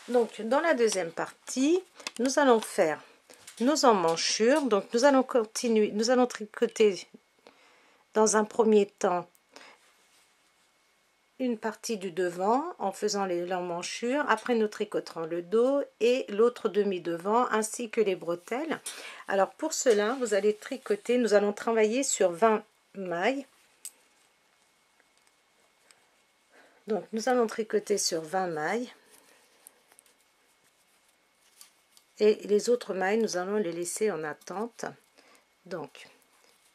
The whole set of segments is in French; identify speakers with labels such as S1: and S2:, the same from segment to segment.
S1: Donc dans la deuxième partie, nous allons faire nos emmanchures. Donc nous allons continuer, nous allons tricoter dans un premier temps une partie du devant en faisant les emmanchures. Après nous tricoterons le dos et l'autre demi devant ainsi que les bretelles. Alors pour cela vous allez tricoter, nous allons travailler sur 20 mailles. Donc nous allons tricoter sur 20 mailles et les autres mailles nous allons les laisser en attente. Donc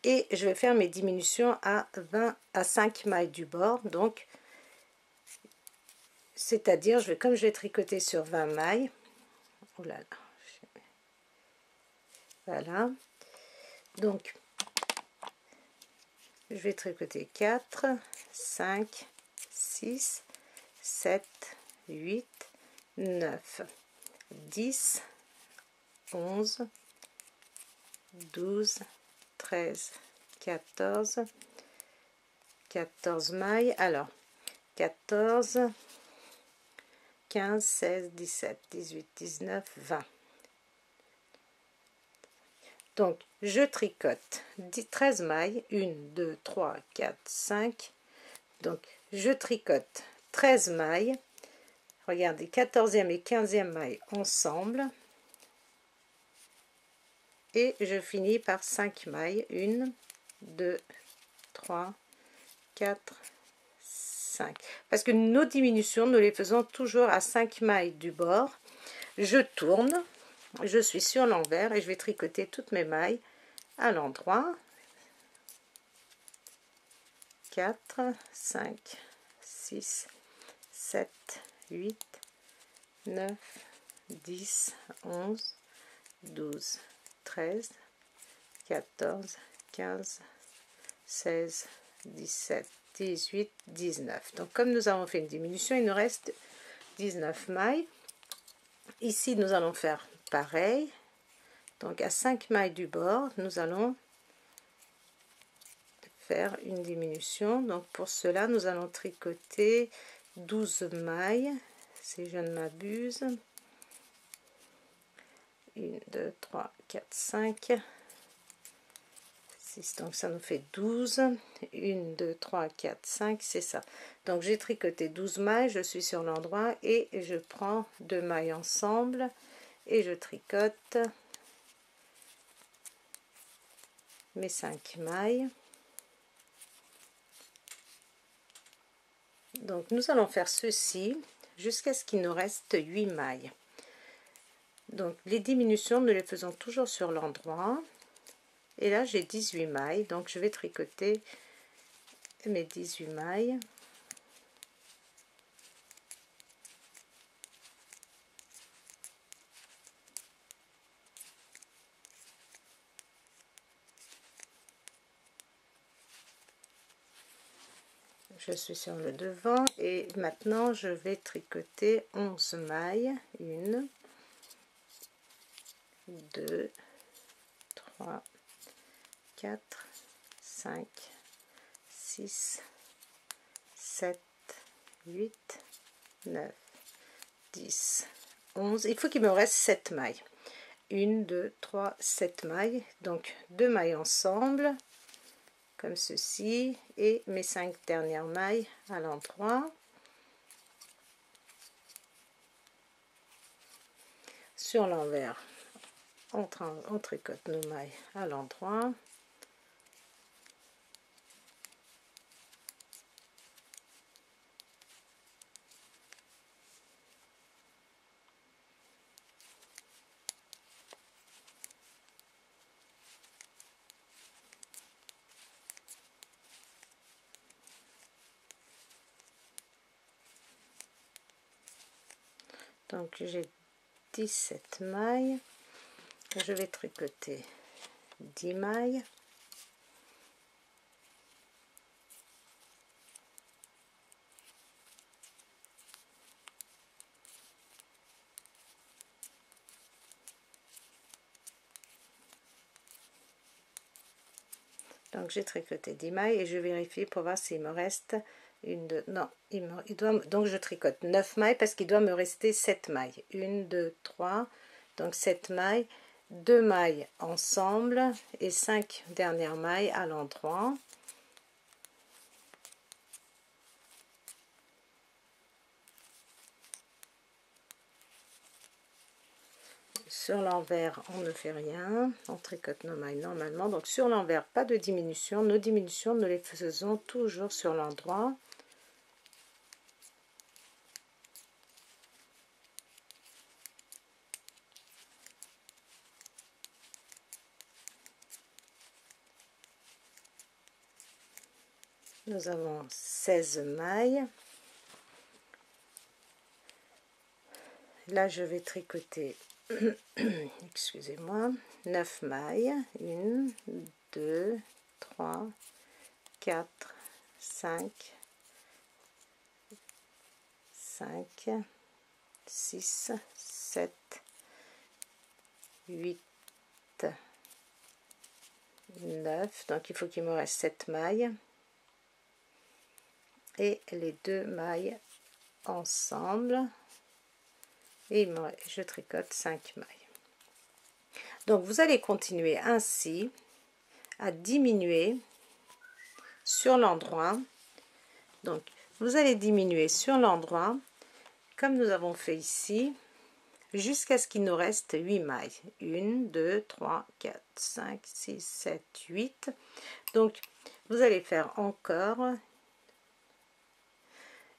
S1: et je vais faire mes diminutions à 5 mailles du bord, donc c'est-à-dire comme je vais tricoter sur 20 mailles, oh là là, voilà, donc je vais tricoter 4 5 6 7 8 9 10 11 12 13 14 mailles. Alors 14 15 16 17 18 19 20. Donc je tricote 13 mailles, 1 2 3 4 5. Donc je tricote 13 mailles, regardez, 14e et 15e maille ensemble et je finis par 5 mailles, 1 2 3 4 5, parce que nos diminutions nous les faisons toujours à 5 mailles du bord. Je tourne, je suis sur l'envers et je vais tricoter toutes mes mailles à l'endroit. 4 5 6 7 8 9 10 11 12 13 14 15 16 17 18 19. Donc comme nous avons fait une diminution, il nous reste 19 mailles. Ici nous allons faire pareil, donc à 5 mailles du bord nous allons faire une diminution. Donc pour cela nous allons tricoter 12 mailles si je ne m'abuse. 1 2 3 4 5 6, donc ça nous fait 12. 1 2 3 4 5, c'est ça. Donc j'ai tricoté 12 mailles, je suis sur l'endroit et je prends 2 mailles ensemble et je tricote mes 5 mailles. Donc nous allons faire ceci jusqu'à ce qu'il nous reste 8 mailles. Donc les diminutions nous les faisons toujours sur l'endroit. Et là j'ai 18 mailles, donc je vais tricoter mes 18 mailles. Je suis sur le devant et maintenant je vais tricoter 11 mailles. 1 2 3 4 5 6 7 8 9 10 11. Il faut qu'il me reste 7 mailles. 1 2 3 7 mailles, donc 2 mailles ensemble comme ceci et mes 5 dernières mailles à l'endroit. Sur l'envers on tricote nos mailles à l'endroit. Donc j'ai 17 mailles, je vais tricoter 10 mailles. Donc j'ai tricoté 10 mailles et je vérifie pour voir s'il me reste une, deux, non, il doit, donc je tricote 9 mailles parce qu'il doit me rester 7 mailles. 1, 2, 3, donc 7 mailles, 2 mailles ensemble et 5 dernières mailles à l'endroit. Sur l'envers, on ne fait rien, on tricote nos mailles normalement. Donc sur l'envers, pas de diminution. Nos diminutions, nous les faisons toujours sur l'endroit. Nous avons 16 mailles. Là, je vais tricoter, excusez-moi, 9 mailles. 1, 2, 3, 4, 5, 6, 7, 8, 9. Donc, il faut qu'il me reste 7 mailles. Et les 2 mailles ensemble. Et je tricote 5 mailles. Donc vous allez continuer ainsi à diminuer sur l'endroit. Donc vous allez diminuer sur l'endroit comme nous avons fait ici jusqu'à ce qu'il nous reste 8 mailles. 1, 2, 3, 4, 5, 6, 7, 8. Donc vous allez faire encore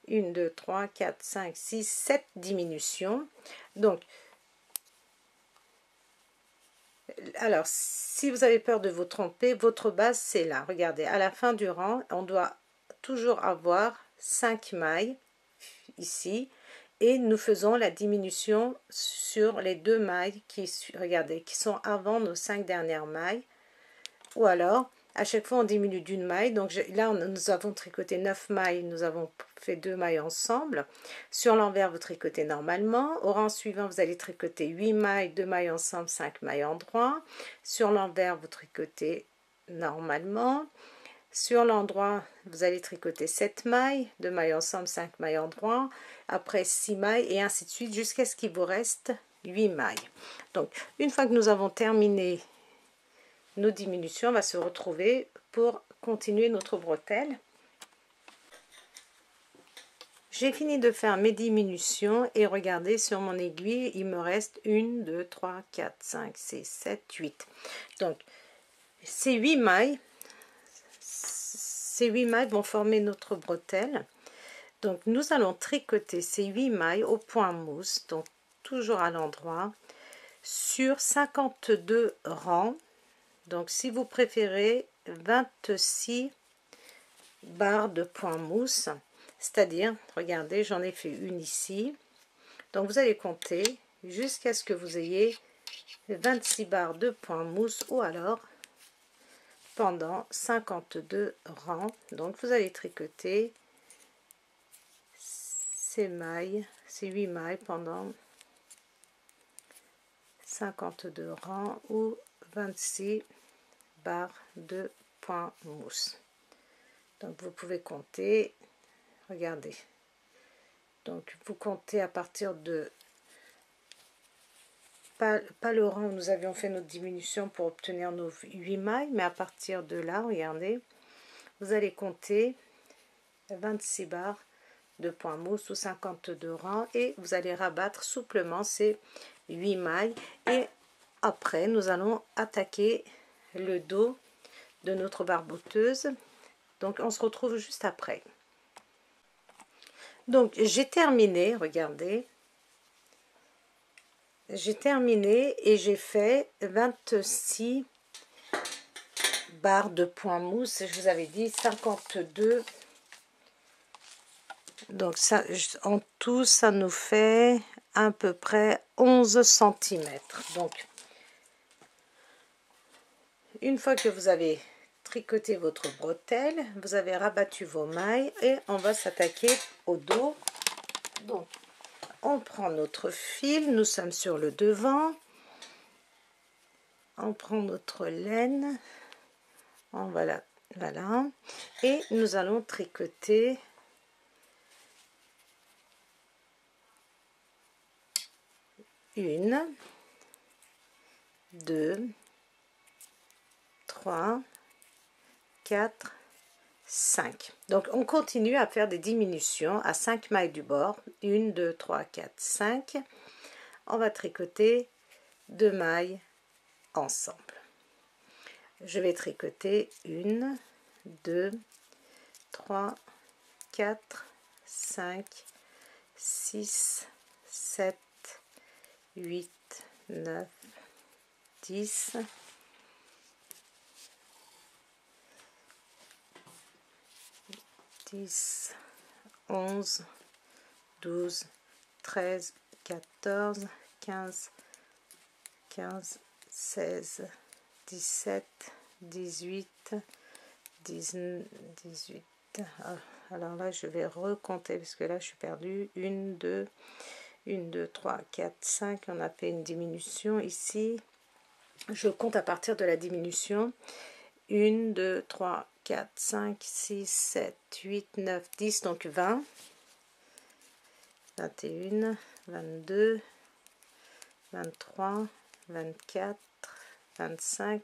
S1: 1, 2, 3, 4, 5, 6, 7 diminutions. Donc, alors, si vous avez peur de vous tromper, votre base, c'est là. Regardez, à la fin du rang, on doit toujours avoir 5 mailles, ici. Et nous faisons la diminution sur les 2 mailles qui, regardez, qui sont avant nos 5 dernières mailles. Ou alors, à chaque fois, on diminue d'une maille. Donc là, nous avons tricoté 9 mailles. Nous avons fait 2 mailles ensemble. Sur l'envers, vous tricotez normalement. Au rang suivant, vous allez tricoter 8 mailles, 2 mailles ensemble, 5 mailles en droit. Sur l'envers, vous tricotez normalement. Sur l'endroit, vous allez tricoter 7 mailles, 2 mailles ensemble, 5 mailles en droit. Après 6 mailles et ainsi de suite jusqu'à ce qu'il vous reste 8 mailles. Donc, une fois que nous avons terminé nos diminutions, on va se retrouver pour continuer notre bretelle. J'ai fini de faire mes diminutions et regardez sur mon aiguille, il me reste 1, 2, 3, 4, 5, 6, 7, 8. Donc, ces 8 mailles vont former notre bretelle. Donc, nous allons tricoter ces 8 mailles au point mousse, donc toujours à l'endroit, sur 52 rangs. Donc, si vous préférez, 26 barres de point mousse, c'est-à-dire, regardez, j'en ai fait une ici. Donc, vous allez compter jusqu'à ce que vous ayez 26 barres de point mousse ou alors pendant 52 rangs. Donc, vous allez tricoter ces mailles, ces 8 mailles pendant 52 rangs ou 26 barres de point mousse. Donc vous pouvez compter, regardez, donc vous comptez à partir de pas le rang où nous avions fait notre diminution pour obtenir nos 8 mailles, mais à partir de là, regardez, vous allez compter 26 barres de point mousse ou 52 rangs et vous allez rabattre souplement ces 8 mailles et après nous allons attaquer le dos de notre barboteuse. Donc on se retrouve juste après. Donc j'ai terminé, regardez, j'ai terminé et j'ai fait 26 barres de point mousse. Je vous avais dit 52. Donc ça, en tout, ça nous fait à peu près 11 cm. Donc une fois que vous avez tricoté votre bretelle, vous avez rabattu vos mailles et on va s'attaquer au dos. Donc on prend notre fil, nous sommes sur le devant, on prend notre laine, voilà, et nous allons tricoter 1, 2, 3, 4, 5. Donc on continue à faire des diminutions à 5 mailles du bord. 1, 2, 3, 4, 5. On va tricoter 2 mailles ensemble. Je vais tricoter 1, 2, 3, 4, 5, 6, 7, 8, 9, 10, 10, 11, 12, 13, 14, 15, 16, 17, 18, 18. Alors là, je vais recompter parce que là, je suis perdue. 1, 2, 3, 4, 5. On a fait une diminution ici. Je compte à partir de la diminution. 1, 2, 3, 4, 5, 6, 7, 8, 9, 10, donc 20, 21, 22, 23, 24, 25,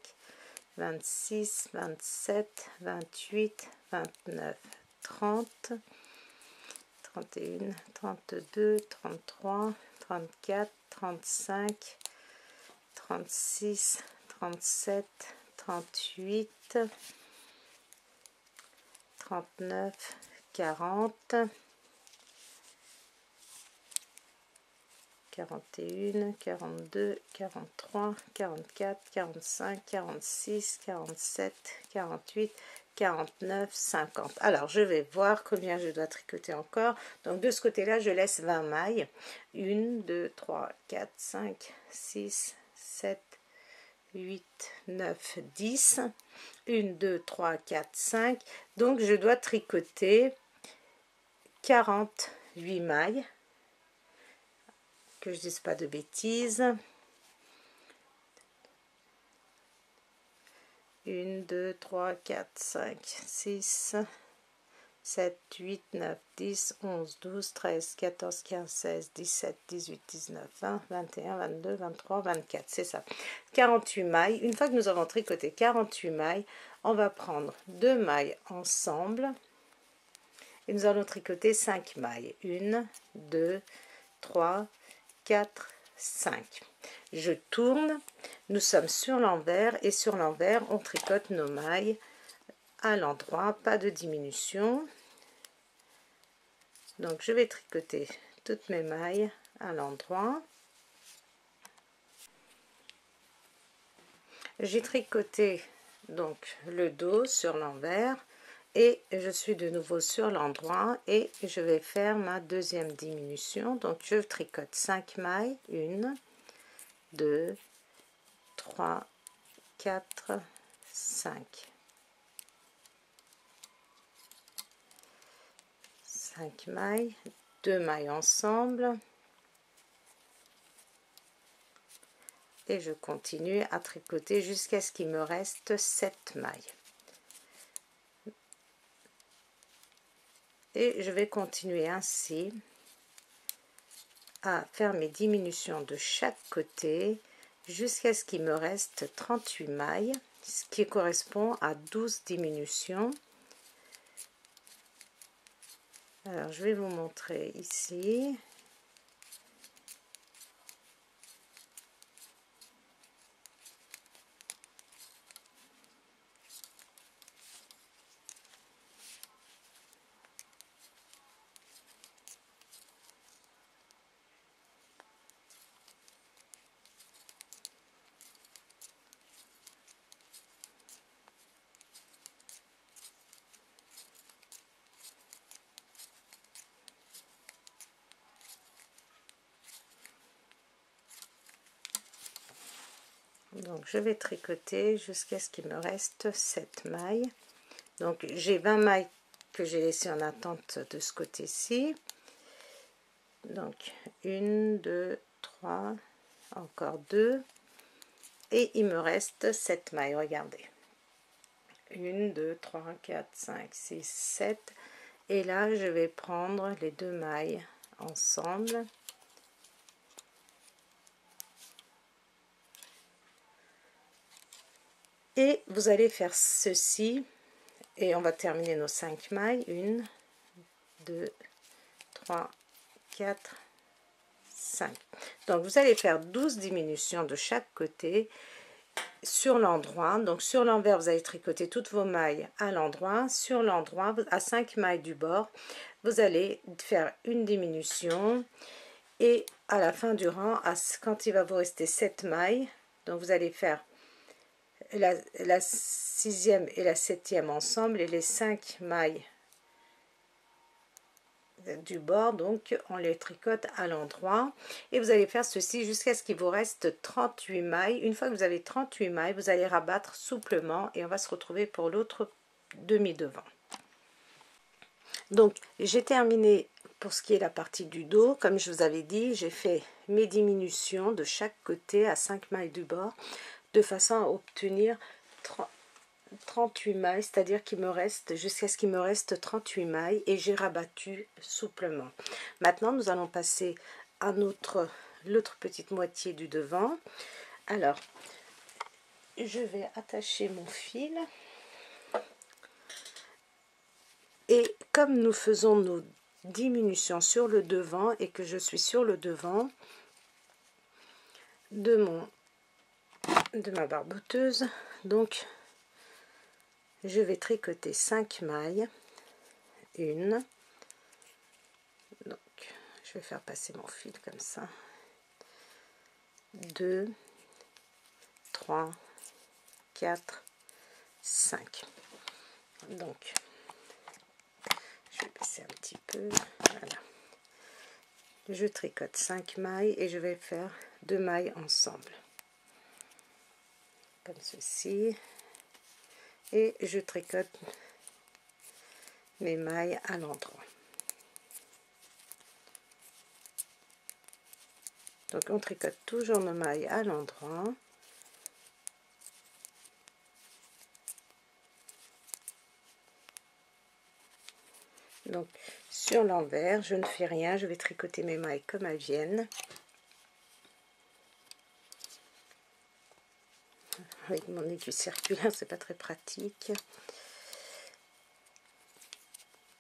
S1: 26, 27, 28, 29, 30, 31, 32, 33, 34, 35, 36, 37, 38, 39, 40, 41, 42, 43, 44, 45, 46, 47, 48, 49, 50. Alors, je vais voir combien je dois tricoter encore. Donc, de ce côté-là, je laisse 20 mailles. 1, 2, 3, 4, 5, 6, 7, 8, 9, 10. 1, 2, 3, 4, 5. Donc, je dois tricoter 48 mailles. Que je dise pas de bêtises. 1, 2, 3, 4, 5, 6, 7, 8, 9, 10, 11, 12, 13, 14, 15, 16, 17, 18, 19, 20, 21, 22, 23, 24. C'est ça. 48 mailles. Une fois que nous avons tricoté 48 mailles, on va prendre 2 mailles ensemble. Et nous allons tricoter 5 mailles. 1, 2, 3, 4, 5. Je tourne, nous sommes sur l'envers et sur l'envers on tricote nos mailles à l'endroit, pas de diminution. Donc je vais tricoter toutes mes mailles à l'endroit. J'ai tricoté donc le dos sur l'envers et je suis de nouveau sur l'endroit et je vais faire ma deuxième diminution. Donc je tricote 5 mailles, 1, 2, 3, 4, 5. 5 mailles, 2 mailles ensemble. Et je continue à tricoter jusqu'à ce qu'il me reste 7 mailles. Et je vais continuer ainsi à faire mes diminutions de chaque côté jusqu'à ce qu'il me reste 38 mailles, ce qui correspond à 12 diminutions. Alors je vais vous montrer ici. Donc je vais tricoter jusqu'à ce qu'il me reste 7 mailles. Donc j'ai 20 mailles que j'ai laissées en attente de ce côté-ci. Donc 1, 2, 3, encore 2. Et il me reste 7 mailles, regardez. 1, 2, 3, 4, 5, 6, 7. Et là, je vais prendre les 2 mailles ensemble. Et vous allez faire ceci, et on va terminer nos 5 mailles. 1, 2, 3, 4, 5. Donc vous allez faire 12 diminutions de chaque côté sur l'endroit. Donc sur l'envers, vous allez tricoter toutes vos mailles à l'endroit. Sur l'endroit, à 5 mailles du bord, vous allez faire une diminution. Et à la fin du rang, quand il va vous rester 7 mailles, donc vous allez faire la 6e et la 7e ensemble, et les 5 mailles du bord, donc on les tricote à l'endroit, et vous allez faire ceci jusqu'à ce qu'il vous reste 38 mailles. Une fois que vous avez 38 mailles, vous allez rabattre souplement et on va se retrouver pour l'autre demi devant. Donc j'ai terminé pour ce qui est la partie du dos. Comme je vous avais dit, j'ai fait mes diminutions de chaque côté à 5 mailles du bord de façon à obtenir 38 mailles, c'est-à-dire qu'il me reste jusqu'à ce qu'il me reste 38 mailles, et j'ai rabattu souplement. Maintenant nous allons passer à l'autre petite moitié du devant. Alors je vais attacher mon fil, et comme nous faisons nos diminutions sur le devant et que je suis sur le devant de ma barboteuse, donc je vais tricoter 5 mailles. 1, donc je vais faire passer mon fil comme ça, 2, 3, 4, 5. Donc je vais baisser un petit peu, voilà. Je tricote 5 mailles et je vais faire 2 mailles ensemble comme ceci, et je tricote mes mailles à l'endroit. Donc on tricote toujours nos mailles à l'endroit. Donc sur l'envers, je ne fais rien, je vais tricoter mes mailles comme elles viennent. Avec mon aiguille circulaire, c'est pas très pratique.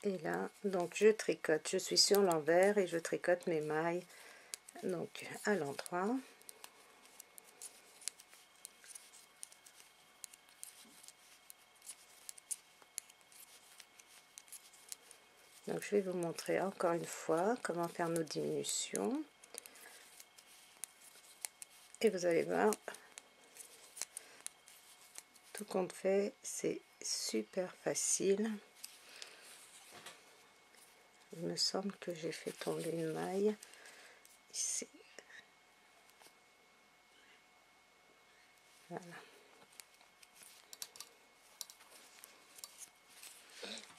S1: Et là, donc je tricote, je suis sur l'envers et je tricote mes mailles donc à l'endroit. Donc je vais vous montrer encore une fois comment faire nos diminutions. Et vous allez voir, tout compte fait, c'est super facile. Il me semble que j'ai fait tomber une maille ici. Voilà.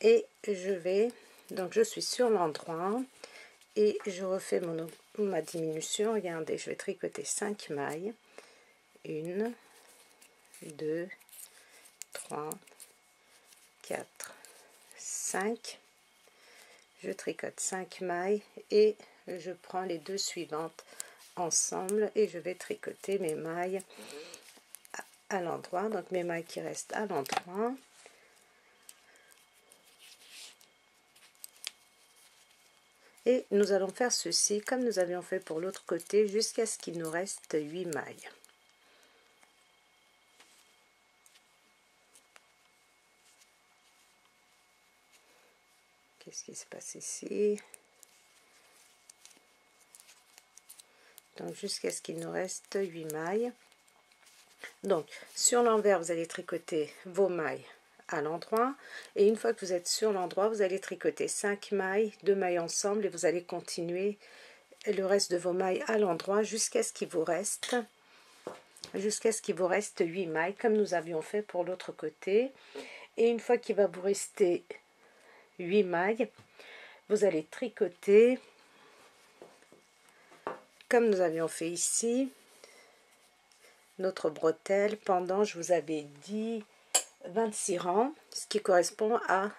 S1: Et je vais, donc je suis sur l'endroit et je refais ma diminution. Regardez, je vais tricoter 5 mailles. 1, 2, 3, 4, 5. Je tricote 5 mailles et je prends les deux suivantes ensemble et je vais tricoter mes mailles à l'endroit, donc mes mailles qui restent à l'endroit. Et nous allons faire ceci comme nous avions fait pour l'autre côté jusqu'à ce qu'il nous reste 8 mailles. Qu'est-ce qui se passe ici? Donc jusqu'à ce qu'il nous reste 8 mailles. Donc sur l'envers, vous allez tricoter vos mailles à l'endroit, et une fois que vous êtes sur l'endroit, vous allez tricoter 5 mailles, 2 mailles ensemble, et vous allez continuer le reste de vos mailles à l'endroit jusqu'à ce qu'il vous reste 8 mailles comme nous avions fait pour l'autre côté. Et une fois qu'il va vous rester 8 mailles, vous allez tricoter comme nous avions fait ici notre bretelle pendant, je vous avais dit, 26 rangs, ce qui correspond à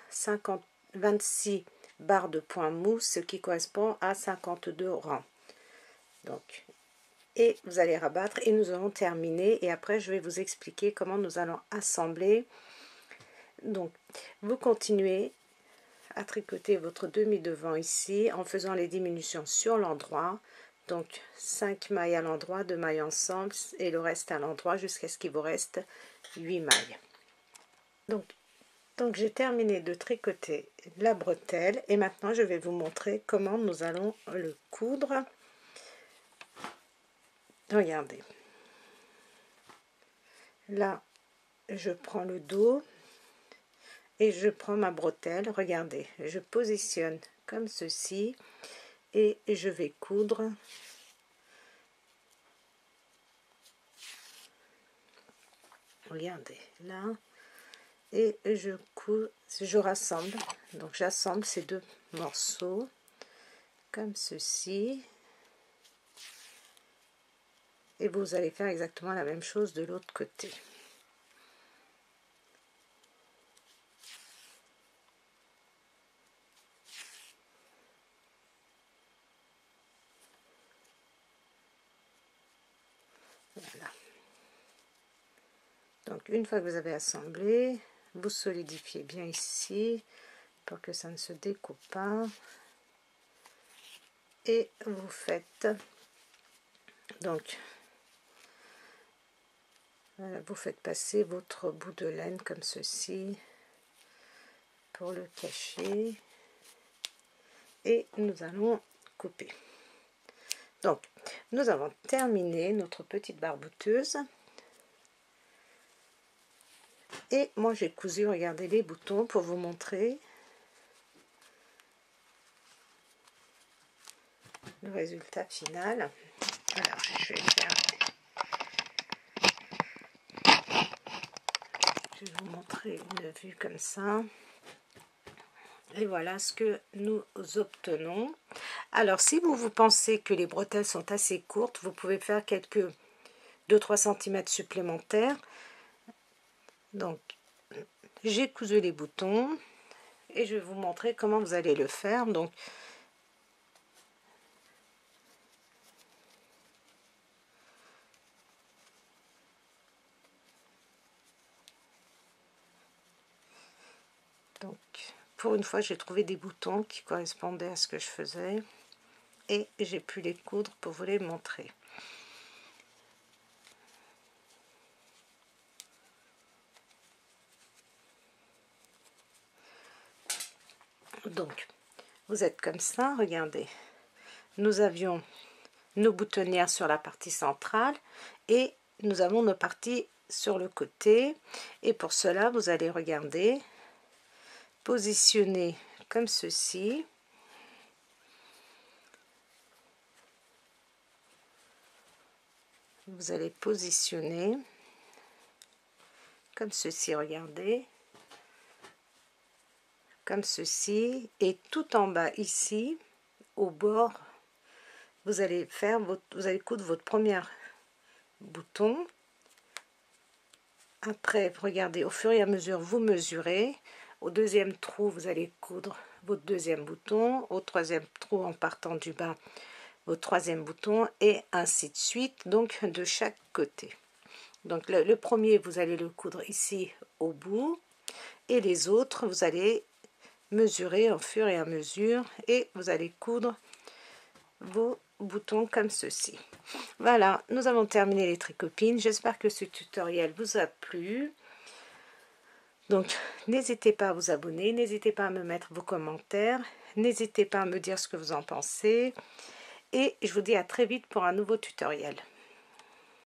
S1: 26 barres de point mou, ce qui correspond à 52 rangs. Donc, et vous allez rabattre et nous allons terminer, et après je vais vous expliquer comment nous allons assembler. Donc vous continuez à tricoter votre demi devant ici en faisant les diminutions sur l'endroit, donc 5 mailles à l'endroit, 2 mailles ensemble et le reste à l'endroit jusqu'à ce qu'il vous reste 8 mailles. Donc j'ai terminé de tricoter la bretelle et maintenant je vais vous montrer comment nous allons le coudre. Regardez, là je prends le dos et je prends ma bretelle, regardez, je positionne comme ceci et je vais coudre regardez là, et je rassemble, donc j'assemble ces deux morceaux comme ceci, et vous allez faire exactement la même chose de l'autre côté. Voilà. Donc une fois que vous avez assemblé, vous solidifiez bien ici pour que ça ne se découpe pas, et vous faites donc voilà, vous faites passer votre bout de laine comme ceci pour le cacher, et nous allons couper. Donc nous avons terminé notre petite barbouteuse. Et moi j'ai cousu, regardez, les boutons pour vous montrer le résultat final. Alors je vais vous montrer une vue comme ça. Et voilà ce que nous obtenons. Alors si vous pensez que les bretelles sont assez courtes, vous pouvez faire quelques 2-3 cm supplémentaires. Donc j'ai cousu les boutons et je vais vous montrer comment vous allez le faire. Donc pour une fois j'ai trouvé des boutons qui correspondaient à ce que je faisais et j'ai pu les coudre pour vous les montrer. Donc vous êtes comme ça, regardez, nous avions nos boutonnières sur la partie centrale et nous avons nos parties sur le côté, et pour cela vous allez regarder, positionner comme ceci, vous allez positionner comme ceci, regardez, comme ceci, et tout en bas ici au bord vous allez coudre votre premier bouton. Après regardez, au fur et à mesure vous mesurez, au deuxième trou vous allez coudre votre deuxième bouton, au troisième trou en partant du bas votre troisième bouton, et ainsi de suite, donc de chaque côté. Donc le premier vous allez le coudre ici au bout, et les autres vous allez mesurer au fur et à mesure et vous allez coudre vos boutons comme ceci. Voilà, nous avons terminé les tricopines. J'espère que ce tutoriel vous a plu. Donc n'hésitez pas à vous abonner, n'hésitez pas à me mettre vos commentaires, n'hésitez pas à me dire ce que vous en pensez, et je vous dis à très vite pour un nouveau tutoriel.